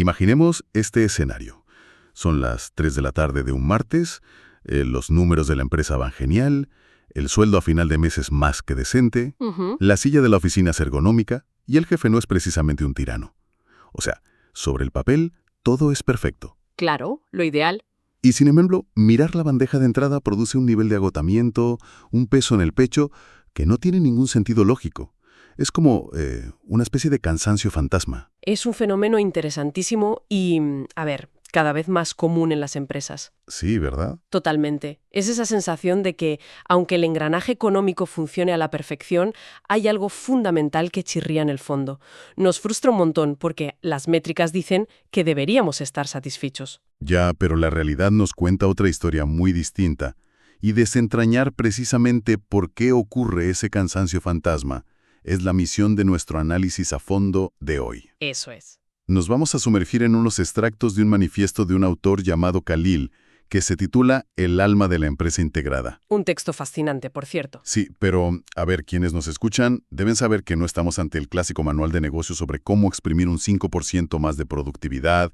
Imaginemos este escenario. Son las 3 de la tarde de un martes, los números de la empresa van genial, el sueldo a final de mes es más que decente, Ujú. la silla de la oficina es ergonómica y el jefe no es precisamente un tirano. O sea, sobre el papel, todo es perfecto. Claro, lo ideal. Y sin embargo, mirar la bandeja de entrada produce un nivel de agotamiento, un peso en el pecho, que no tiene ningún sentido lógico. Es como una especie de cansancio fantasma. Es un fenómeno interesantísimo y, a ver, cada vez más común en las empresas. Sí, ¿verdad? Totalmente. Es esa sensación de que, aunque el engranaje económico funcione a la perfección, hay algo fundamental que chirría en el fondo. Nos frustra un montón porque las métricas dicen que deberíamos estar satisfechos. Ya, pero la realidad nos cuenta otra historia muy distinta. Y desentrañar precisamente por qué ocurre ese cansancio fantasma es la misión de nuestro análisis a fondo de hoy. Eso es. Nos vamos a sumergir en unos extractos de un manifiesto de un autor llamado Khalil, que se titula El alma de la empresa integrada. Un texto fascinante, por cierto. Sí, pero, a ver, quienes nos escuchan deben saber que no estamos ante el clásico manual de negocios sobre cómo exprimir un 5% más de productividad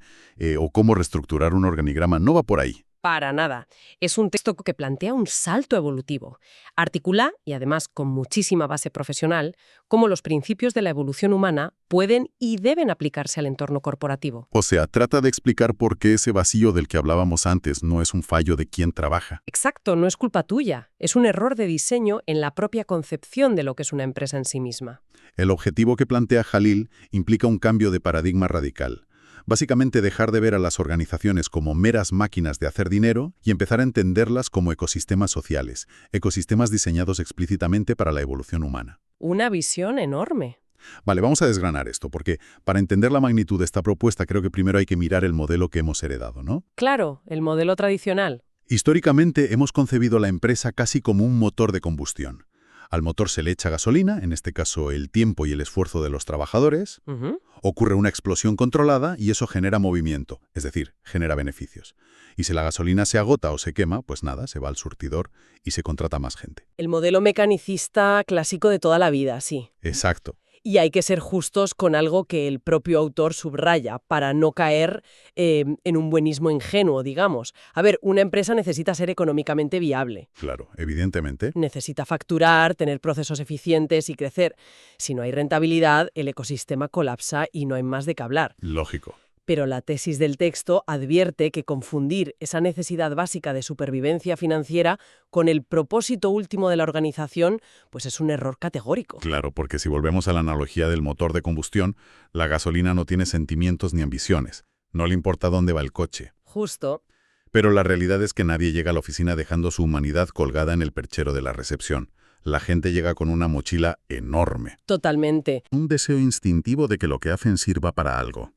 o cómo reestructurar un organigrama. No va por ahí. Para nada. Es un texto que plantea un salto evolutivo. Articula, y además con muchísima base profesional, cómo los principios de la evolución humana pueden y deben aplicarse al entorno corporativo. O sea, trata de explicar por qué ese vacío del que hablábamos antes no es un fallo de quien trabaja. Exacto, no es culpa tuya. Es un error de diseño en la propia concepción de lo que es una empresa en sí misma. El objetivo que plantea Khalil implica un cambio de paradigma radical. Básicamente dejar de ver a las organizaciones como meras máquinas de hacer dinero y empezar a entenderlas como ecosistemas sociales, ecosistemas diseñados explícitamente para la evolución humana. Una visión enorme. Vale, vamos a desgranar esto, porque para entender la magnitud de esta propuesta creo que primero hay que mirar el modelo que hemos heredado, ¿no? Claro, el modelo tradicional. Históricamente hemos concebido la empresa casi como un motor de combustión. Al motor se le echa gasolina, en este caso el tiempo y el esfuerzo de los trabajadores. Ujú. Ocurre una explosión controlada y eso genera movimiento, es decir, genera beneficios. Y si la gasolina se agota o se quema, pues nada, se va al surtidor y se contrata más gente. El modelo mecanicista clásico de toda la vida, sí. Exacto. Y hay que ser justos con algo que el propio autor subraya para no caer en un buenismo ingenuo, digamos. A ver, una empresa necesita ser económicamente viable. Claro, evidentemente. Necesita facturar, tener procesos eficientes y crecer. Si no hay rentabilidad, el ecosistema colapsa y no hay más de qué hablar. Lógico. Pero la tesis del texto advierte que confundir esa necesidad básica de supervivencia financiera con el propósito último de la organización, pues es un error categórico. Claro, porque si volvemos a la analogía del motor de combustión, la gasolina no tiene sentimientos ni ambiciones. No le importa dónde va el coche. Justo. Pero la realidad es que nadie llega a la oficina dejando su humanidad colgada en el perchero de la recepción. La gente llega con una mochila enorme. Totalmente. Un deseo instintivo de que lo que hacen sirva para algo.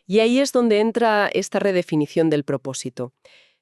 Y ahí es donde entra esta redefinición del propósito.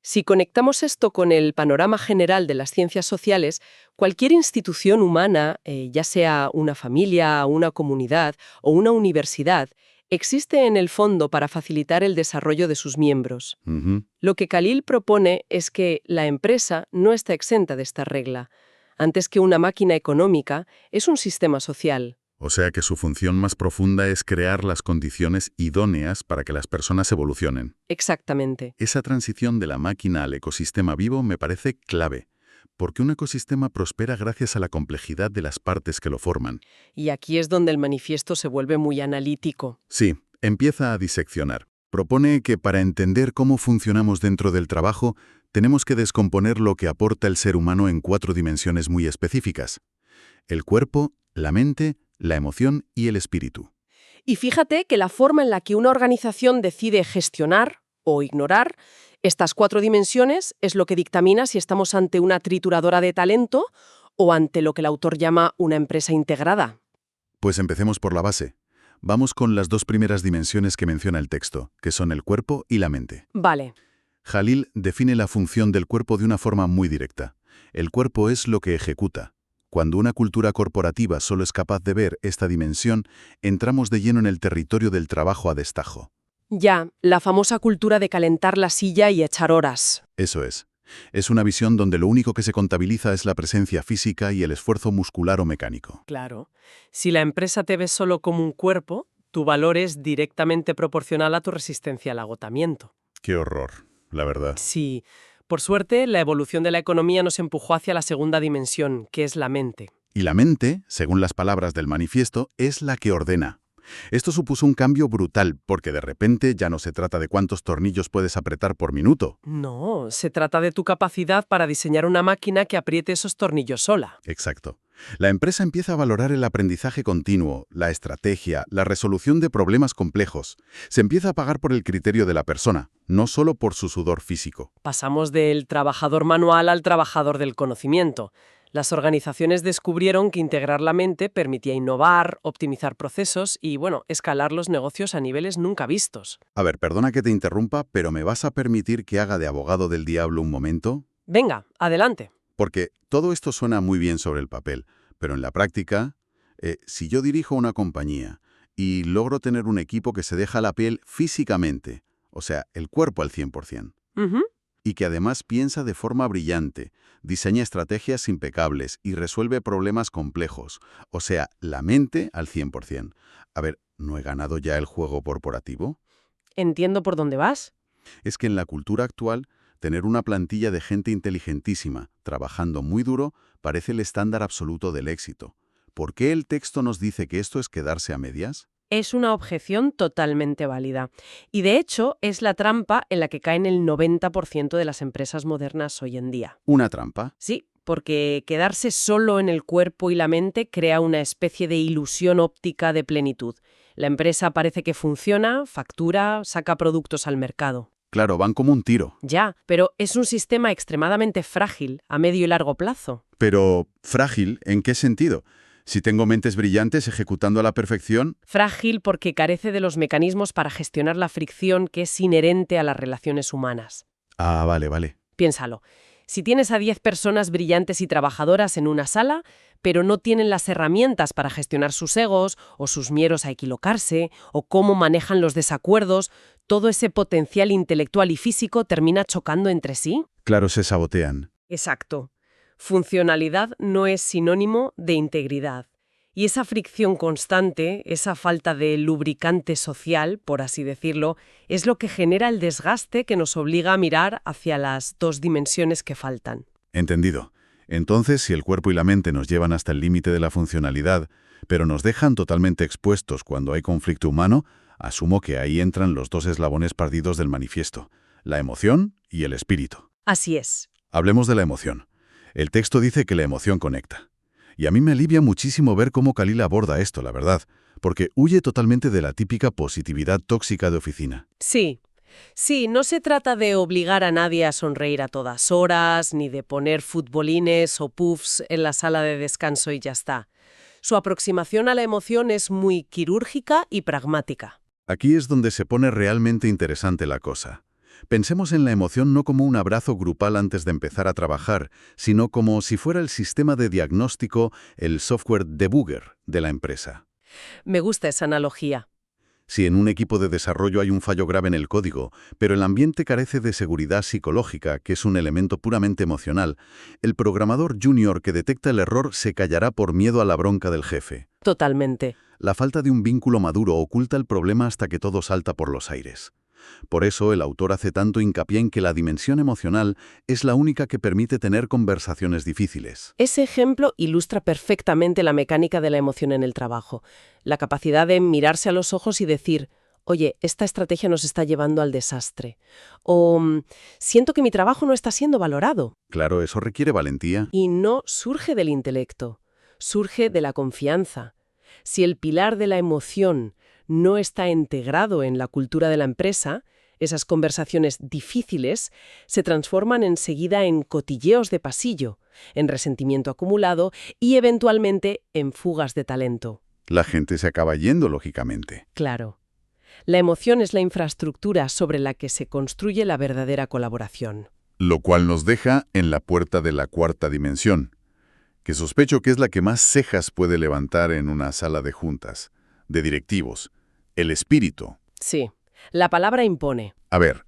Si conectamos esto con el panorama general de las ciencias sociales, cualquier institución humana, ya sea una familia, una comunidad o una universidad, existe en el fondo para facilitar el desarrollo de sus miembros. Ujú. Lo que Khalil propone es que la empresa no está exenta de esta regla. Antes que una máquina económica, es un sistema social. O sea que su función más profunda es crear las condiciones idóneas para que las personas evolucionen. Exactamente. Esa transición de la máquina al ecosistema vivo me parece clave, porque un ecosistema prospera gracias a la complejidad de las partes que lo forman. Y aquí es donde el manifiesto se vuelve muy analítico. Sí, empieza a diseccionar. Propone que para entender cómo funcionamos dentro del trabajo, tenemos que descomponer lo que aporta el ser humano en 4 dimensiones muy específicas: el cuerpo, la mente, la emoción y el espíritu. Y fíjate que la forma en la que una organización decide gestionar o ignorar estas 4 dimensiones es lo que dictamina si estamos ante una trituradora de talento o ante lo que el autor llama una empresa integrada. Pues empecemos por la base. Vamos con las 2 primeras dimensiones que menciona el texto, que son el cuerpo y la mente. Vale. Khalil define la función del cuerpo de una forma muy directa. El cuerpo es lo que ejecuta. Cuando una cultura corporativa solo es capaz de ver esta dimensión, entramos de lleno en el territorio del trabajo a destajo. Ya, la famosa cultura de calentar la silla y echar horas. Eso es. Es una visión donde lo único que se contabiliza es la presencia física y el esfuerzo muscular o mecánico. Claro. Si la empresa te ve solo como un cuerpo, Tu valor es directamente proporcional a tu resistencia al agotamiento. Qué horror, la verdad. Sí, por suerte, la evolución de la economía nos empujó hacia la segunda dimensión, que es la mente. Y la mente, según las palabras del manifiesto, es la que ordena. Esto supuso un cambio brutal, porque de repente ya no se trata de cuántos tornillos puedes apretar por minuto. No, se trata de tu capacidad para diseñar una máquina que apriete esos tornillos sola. Exacto. La empresa empieza a valorar el aprendizaje continuo, la estrategia, la resolución de problemas complejos. Se empieza a pagar por el criterio de la persona, no solo por su sudor físico. Pasamos del trabajador manual al trabajador del conocimiento. Las organizaciones descubrieron que integrar la mente permitía innovar, optimizar procesos y, escalar los negocios a niveles nunca vistos. A ver, perdona que te interrumpa, pero ¿me vas a permitir que haga de abogado del diablo un momento? Venga, adelante. Porque todo esto suena muy bien sobre el papel, pero en la práctica, si yo dirijo una compañía y logro tener un equipo que se deja la piel físicamente, o sea, el cuerpo al 100%, Ujú. y que además piensa de forma brillante, diseña estrategias impecables y resuelve problemas complejos, o sea, la mente al 100%. A ver, ¿no he ganado ya el juego corporativo? Entiendo por dónde vas. Es que en la cultura actual, tener una plantilla de gente inteligentísima, trabajando muy duro, parece el estándar absoluto del éxito. ¿Por qué el texto nos dice que esto es quedarse a medias? Es una objeción totalmente válida. Y de hecho, es la trampa en la que caen el 90% de las empresas modernas hoy en día. ¿Una trampa? Sí, porque quedarse solo en el cuerpo y la mente crea una especie de ilusión óptica de plenitud. La empresa parece que funciona, factura, saca productos al mercado. Claro, van como un tiro. Ya, pero es un sistema extremadamente frágil a medio y largo plazo. Pero, ¿frágil? ¿En qué sentido? Si tengo mentes brillantes ejecutando a la perfección... Frágil porque carece de los mecanismos para gestionar la fricción que es inherente a las relaciones humanas. Ah, vale. Piénsalo. Si tienes a 10 personas brillantes y trabajadoras en una sala, pero no tienen las herramientas para gestionar sus egos o sus miedos a equivocarse o cómo manejan los desacuerdos, todo ese potencial intelectual y físico termina chocando entre sí. Claro, se sabotean. Exacto. Funcionalidad no es sinónimo de integridad. Y esa fricción constante, esa falta de lubricante social, por así decirlo, es lo que genera el desgaste que nos obliga a mirar hacia las dos dimensiones que faltan. Entendido. Entonces, si el cuerpo y la mente nos llevan hasta el límite de la funcionalidad, pero nos dejan totalmente expuestos cuando hay conflicto humano, asumo que ahí entran los dos eslabones perdidos del manifiesto, la emoción y el espíritu. Así es. Hablemos de la emoción. El texto dice que la emoción conecta. Y a mí me alivia muchísimo ver cómo Khalil aborda esto, la verdad, porque huye totalmente de la típica positividad tóxica de oficina. Sí, no se trata de obligar a nadie a sonreír a todas horas, ni de poner futbolines o puffs en la sala de descanso y ya está. Su aproximación a la emoción es muy quirúrgica y pragmática. Aquí es donde se pone realmente interesante la cosa. Pensemos en la emoción no como un abrazo grupal antes de empezar a trabajar, sino como si fuera el sistema de diagnóstico, el software debugger de la empresa. Me gusta esa analogía. Si en un equipo de desarrollo hay un fallo grave en el código, pero el ambiente carece de seguridad psicológica, que es un elemento puramente emocional, el programador junior que detecta el error se callará por miedo a la bronca del jefe. Totalmente. La falta de un vínculo maduro oculta el problema hasta que todo salta por los aires. Por eso el autor hace tanto hincapié en que la dimensión emocional es la única que permite tener conversaciones difíciles. Ese ejemplo ilustra perfectamente la mecánica de la emoción en el trabajo. La capacidad de mirarse a los ojos y decir, oye, esta estrategia nos está llevando al desastre. O siento que mi trabajo no está siendo valorado. Claro, eso requiere valentía. Y no surge del intelecto, surge de la confianza. Si el pilar de la emoción no está integrado en la cultura de la empresa, esas conversaciones difíciles se transforman enseguida en cotilleos de pasillo, en resentimiento acumulado y eventualmente en fugas de talento. La gente se acaba yendo, lógicamente. Claro. La emoción es la infraestructura sobre la que se construye la verdadera colaboración. Lo cual nos deja en la puerta de la cuarta dimensión, que sospecho que es la que más cejas puede levantar en una sala de juntas, de directivos. El espíritu. Sí, la palabra impone. A ver,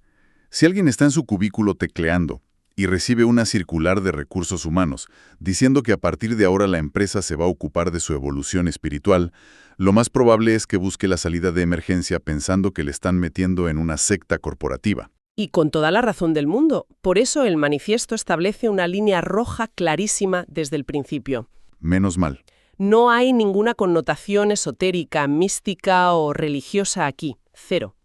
si alguien está en su cubículo tecleando y recibe una circular de recursos humanos, diciendo que a partir de ahora la empresa se va a ocupar de su evolución espiritual, lo más probable es que busque la salida de emergencia pensando que le están metiendo en una secta corporativa. Y con toda la razón del mundo. Por eso el manifiesto establece una línea roja clarísima desde el principio. Menos mal. No hay ninguna connotación esotérica, mística o religiosa aquí. Cero.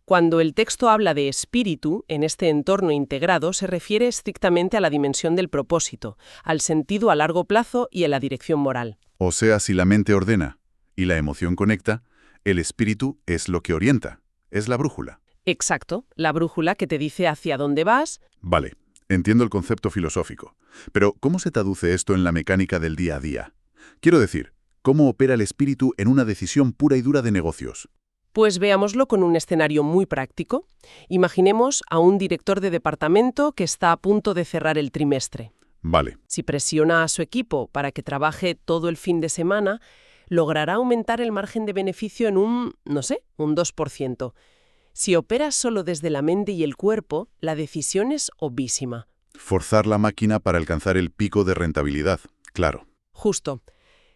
Cuando el texto habla de espíritu, en este entorno integrado, se refiere estrictamente a la dimensión del propósito, al sentido a largo plazo y a la dirección moral. O sea, si la mente ordena y la emoción conecta, el espíritu es lo que orienta, es la brújula. Exacto, la brújula que te dice hacia dónde vas. Vale, entiendo el concepto filosófico, pero ¿cómo se traduce esto en la mecánica del día a día? Quiero decir, ¿cómo opera el espíritu en una decisión pura y dura de negocios? Pues veámoslo con un escenario muy práctico. Imaginemos a un director de departamento que está a punto de cerrar el trimestre. Vale, Si presiona a su equipo para que trabaje todo el fin de semana, logrará aumentar el margen de beneficio en un 2%. Si operas solo desde la mente y el cuerpo, la decisión es obvísima. forzar la máquina para alcanzar el pico de rentabilidad, claro. Justo.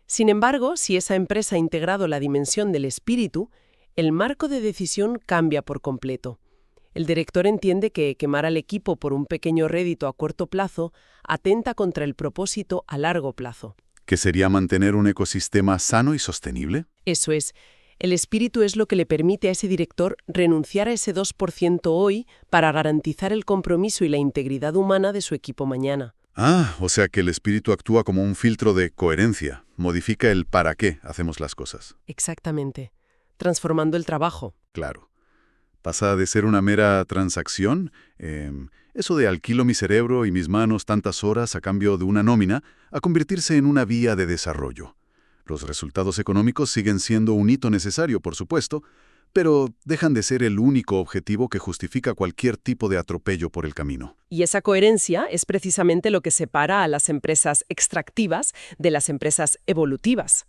Sin embargo, si esa empresa ha integrado la dimensión del espíritu, el marco de decisión cambia por completo. El director entiende que quemar al equipo por un pequeño rédito a corto plazo atenta contra el propósito a largo plazo. ¿Qué sería mantener un ecosistema sano y sostenible? Eso es. El espíritu es lo que le permite a ese director renunciar a ese 2% hoy para garantizar el compromiso y la integridad humana de su equipo mañana. Ah, o sea que el espíritu actúa como un filtro de coherencia, modifica el para qué hacemos las cosas. Exactamente. Transformando el trabajo. Claro. Pasa de ser una mera transacción, eso de alquilo mi cerebro y mis manos tantas horas a cambio de una nómina, a convertirse en una vía de desarrollo. Los resultados económicos siguen siendo un hito necesario, por supuesto, pero dejan de ser el único objetivo que justifica cualquier tipo de atropello por el camino. Y esa coherencia es precisamente lo que separa a las empresas extractivas de las empresas evolutivas.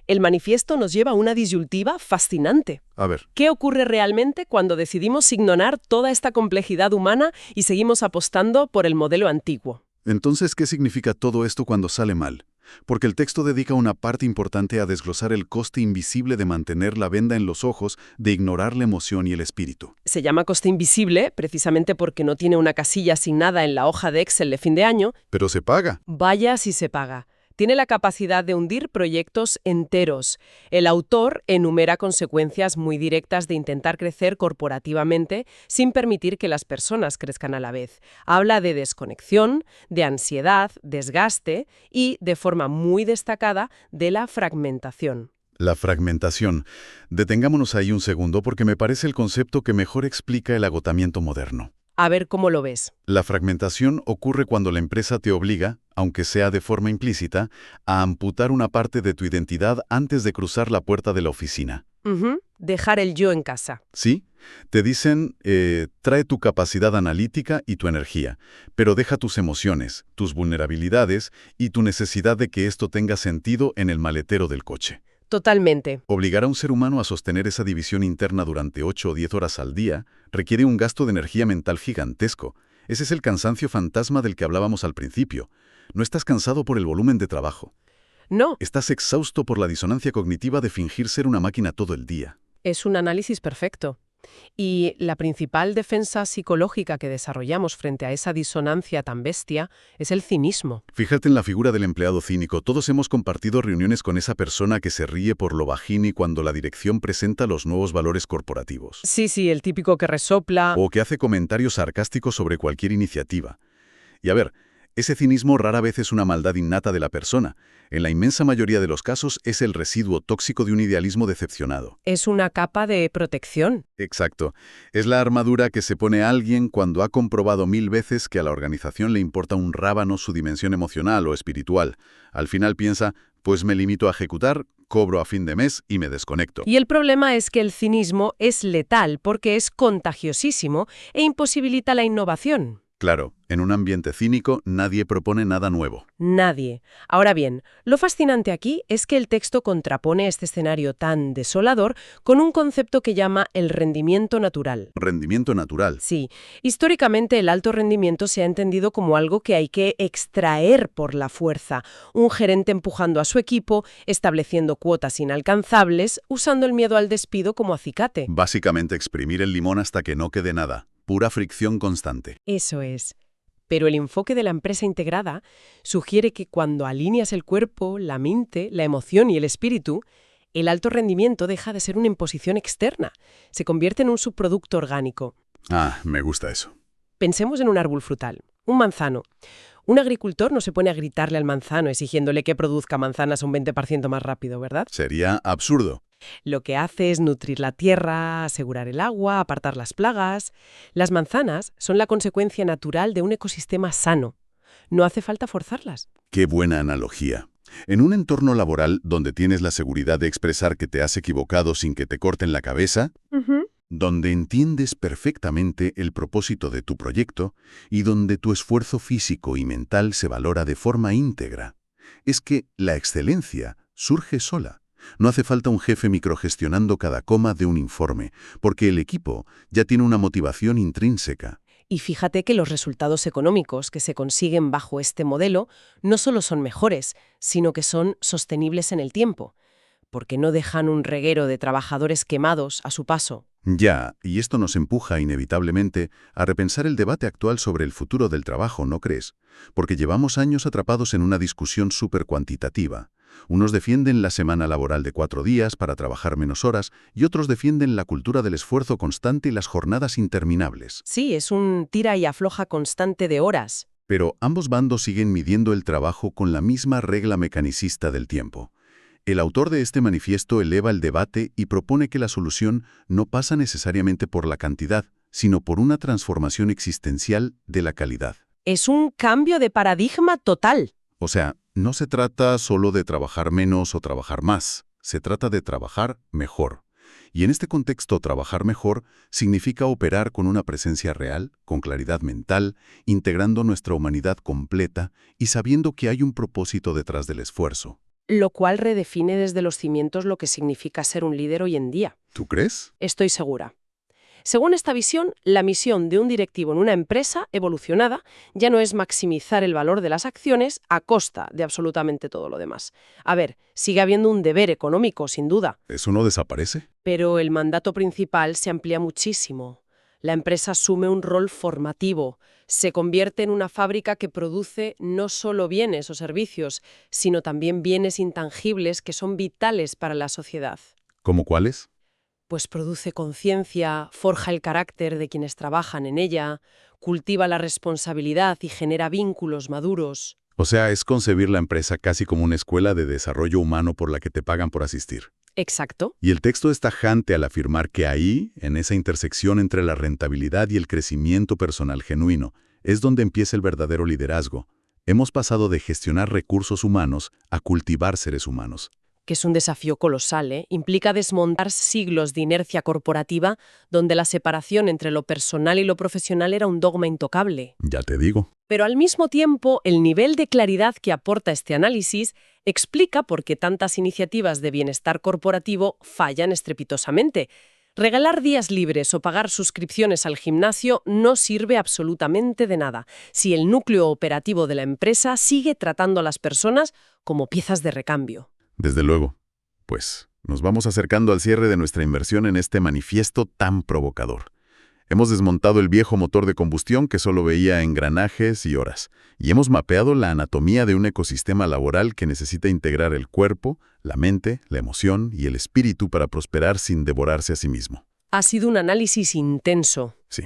El manifiesto nos lleva a una disyuntiva fascinante. A ver, ¿Qué ocurre realmente cuando decidimos ignorar toda esta complejidad humana y seguimos apostando por el modelo antiguo? entonces, ¿qué significa todo esto cuando sale mal? Porque el texto dedica una parte importante a desglosar el coste invisible de mantener la venda en los ojos, de ignorar la emoción y el espíritu. Se llama coste invisible precisamente porque no tiene una casilla asignada en la hoja de Excel de fin de año. Pero se paga. Vaya si se paga. Tiene la capacidad de hundir proyectos enteros. El autor enumera consecuencias muy directas de intentar crecer corporativamente sin permitir que las personas crezcan a la vez. Habla de desconexión, de ansiedad, desgaste y, de forma muy destacada, de la fragmentación. La fragmentación. Detengámonos ahí un segundo porque me parece el concepto que mejor explica el agotamiento moderno. A ver cómo lo ves. La fragmentación ocurre cuando la empresa te obliga, aunque sea de forma implícita, a amputar una parte de tu identidad antes de cruzar la puerta de la oficina. Dejar el yo en casa. ¿Sí? Te dicen, trae tu capacidad analítica y tu energía, pero deja tus emociones, tus vulnerabilidades y tu necesidad de que esto tenga sentido en el maletero del coche. Totalmente. Obligar a un ser humano a sostener esa división interna durante 8 o 10 horas al día requiere un gasto de energía mental gigantesco. Ese es el cansancio fantasma del que hablábamos al principio. No estás cansado por el volumen de trabajo. No, Estás exhausto por la disonancia cognitiva de fingir ser una máquina todo el día. es un análisis perfecto. Y la principal defensa psicológica que desarrollamos frente a esa disonancia tan bestia es el cinismo. Fíjate en la figura del empleado cínico. Todos hemos compartido reuniones con esa persona que se ríe por lo bajini cuando la dirección presenta los nuevos valores corporativos. Sí, el típico que resopla. O que hace comentarios sarcásticos sobre cualquier iniciativa. Y a ver, ese cinismo rara vez es una maldad innata de la persona. En la inmensa mayoría de los casos es el residuo tóxico de un idealismo decepcionado. Es una capa de protección. Exacto. Es la armadura que se pone a alguien cuando ha comprobado 1000 veces que a la organización le importa un rábano su dimensión emocional o espiritual. Al final piensa, pues me limito a ejecutar, cobro a fin de mes y me desconecto. Y el problema es que el cinismo es letal porque es contagiosísimo e imposibilita la innovación. Claro, en un ambiente cínico nadie propone nada nuevo. Nadie. Ahora bien, lo fascinante aquí es que el texto contrapone este escenario tan desolador con un concepto que llama el rendimiento natural. Rendimiento natural. Sí, históricamente el alto rendimiento se ha entendido como algo que hay que extraer por la fuerza, un gerente empujando a su equipo, estableciendo cuotas inalcanzables, usando el miedo al despido como acicate. Básicamente exprimir el limón hasta que no quede nada. Pura fricción constante. Eso es. Pero el enfoque de la empresa integrada sugiere que cuando alineas el cuerpo, la mente, la emoción y el espíritu, el alto rendimiento deja de ser una imposición externa, se convierte en un subproducto orgánico. Ah, me gusta eso. Pensemos en un árbol frutal, un manzano. Un agricultor no se pone a gritarle al manzano exigiéndole que produzca manzanas un 20% más rápido, ¿verdad? Sería absurdo. Lo que hace es nutrir la tierra, asegurar el agua, apartar las plagas. Las manzanas son la consecuencia natural de un ecosistema sano. No hace falta forzarlas. Qué buena analogía. En un entorno laboral donde tienes la seguridad de expresar que te has equivocado sin que te corten la cabeza, donde entiendes perfectamente el propósito de tu proyecto y donde tu esfuerzo físico y mental se valora de forma íntegra, es que la excelencia surge sola. No hace falta un jefe microgestionando cada coma de un informe, porque el equipo ya tiene una motivación intrínseca. Y fíjate que los resultados económicos que se consiguen bajo este modelo no solo son mejores, sino que son sostenibles en el tiempo, porque no dejan un reguero de trabajadores quemados a su paso. Ya, y esto nos empuja inevitablemente a repensar el debate actual sobre el futuro del trabajo, ¿no crees? Porque llevamos años atrapados en una discusión súper cuantitativa. Unos defienden la semana laboral de 4 días para trabajar menos horas y otros defienden la cultura del esfuerzo constante y las jornadas interminables. Sí, es un tira y afloja constante de horas. Pero ambos bandos siguen midiendo el trabajo con la misma regla mecanicista del tiempo. El autor de este manifiesto eleva el debate y propone que la solución no pasa necesariamente por la cantidad, sino por una transformación existencial de la calidad. Es un cambio de paradigma total. O sea, no se trata solo de trabajar menos o trabajar más, se trata de trabajar mejor. Y en este contexto, trabajar mejor significa operar con una presencia real, con claridad mental, integrando nuestra humanidad completa y sabiendo que hay un propósito detrás del esfuerzo. Lo cual redefine desde los cimientos lo que significa ser un líder hoy en día. ¿Tú crees? Estoy segura. Según esta visión, la misión de un directivo en una empresa evolucionada ya no es maximizar el valor de las acciones a costa de absolutamente todo lo demás. A ver, sigue habiendo un deber económico, sin duda. ¿Eso no desaparece? Pero el mandato principal se amplía muchísimo. La empresa asume un rol formativo, se convierte en una fábrica que produce no solo bienes o servicios, sino también bienes intangibles que son vitales para la sociedad. ¿Cómo cuáles? Pues produce conciencia, forja el carácter de quienes trabajan en ella, cultiva la responsabilidad y genera vínculos maduros. O sea, es concebir la empresa casi como una escuela de desarrollo humano por la que te pagan por asistir. Exacto. Y el texto es tajante al afirmar que ahí, en esa intersección entre la rentabilidad y el crecimiento personal genuino, es donde empieza el verdadero liderazgo. Hemos pasado de gestionar recursos humanos a cultivar seres humanos. Que es un desafío colosal, ¿eh? Implica desmontar siglos de inercia corporativa donde la separación entre lo personal y lo profesional era un dogma intocable. Ya te digo. Pero al mismo tiempo, el nivel de claridad que aporta este análisis explica por qué tantas iniciativas de bienestar corporativo fallan estrepitosamente. Regalar días libres o pagar suscripciones al gimnasio no sirve absolutamente de nada si el núcleo operativo de la empresa sigue tratando a las personas como piezas de recambio. Desde luego. Pues nos vamos acercando al cierre de nuestra inversión en este manifiesto tan provocador. Hemos desmontado el viejo motor de combustión que solo veía engranajes y horas, y hemos mapeado la anatomía de un ecosistema laboral que necesita integrar el cuerpo, la mente, la emoción y el espíritu para prosperar sin devorarse a sí mismo. Ha sido un análisis intenso. Sí.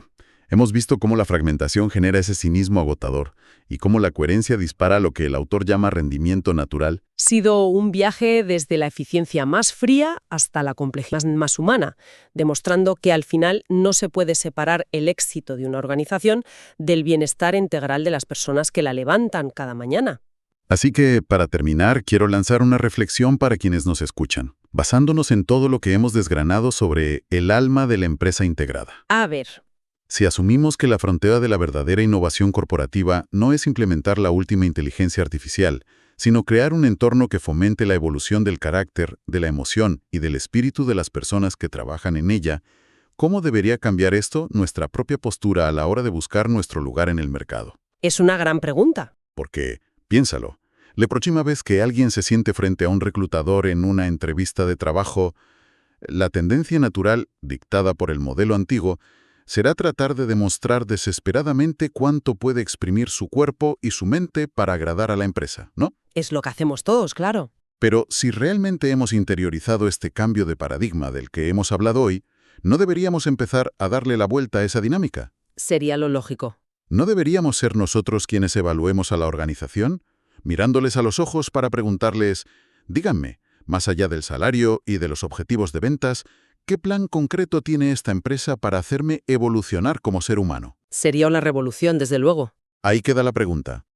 Hemos visto cómo la fragmentación genera ese cinismo agotador y cómo la coherencia dispara lo que el autor llama rendimiento natural. Ha sido un viaje desde la eficiencia más fría hasta la complejidad más humana, demostrando que al final no se puede separar el éxito de una organización del bienestar integral de las personas que la levantan cada mañana. Así que, para terminar, quiero lanzar una reflexión para quienes nos escuchan, basándonos en todo lo que hemos desgranado sobre el alma de la empresa integrada. A ver. Si asumimos que la frontera de la verdadera innovación corporativa no es implementar la última inteligencia artificial, sino crear un entorno que fomente la evolución del carácter, de la emoción y del espíritu de las personas que trabajan en ella, ¿cómo debería cambiar esto nuestra propia postura a la hora de buscar nuestro lugar en el mercado? Es una gran pregunta. Porque, piénsalo, la próxima vez que alguien se siente frente a un reclutador en una entrevista de trabajo, la tendencia natural, dictada por el modelo antiguo, será tratar de demostrar desesperadamente cuánto puede exprimir su cuerpo y su mente para agradar a la empresa, ¿no? Es lo que hacemos todos, claro. Pero si realmente hemos interiorizado este cambio de paradigma del que hemos hablado hoy, ¿no deberíamos empezar a darle la vuelta a esa dinámica? Sería lo lógico. ¿No deberíamos ser nosotros quienes evaluemos a la organización, mirándoles a los ojos para preguntarles, díganme, más allá del salario y de los objetivos de ventas, ¿qué plan concreto tiene esta empresa para hacerme evolucionar como ser humano? Sería una revolución, desde luego. Ahí queda la pregunta.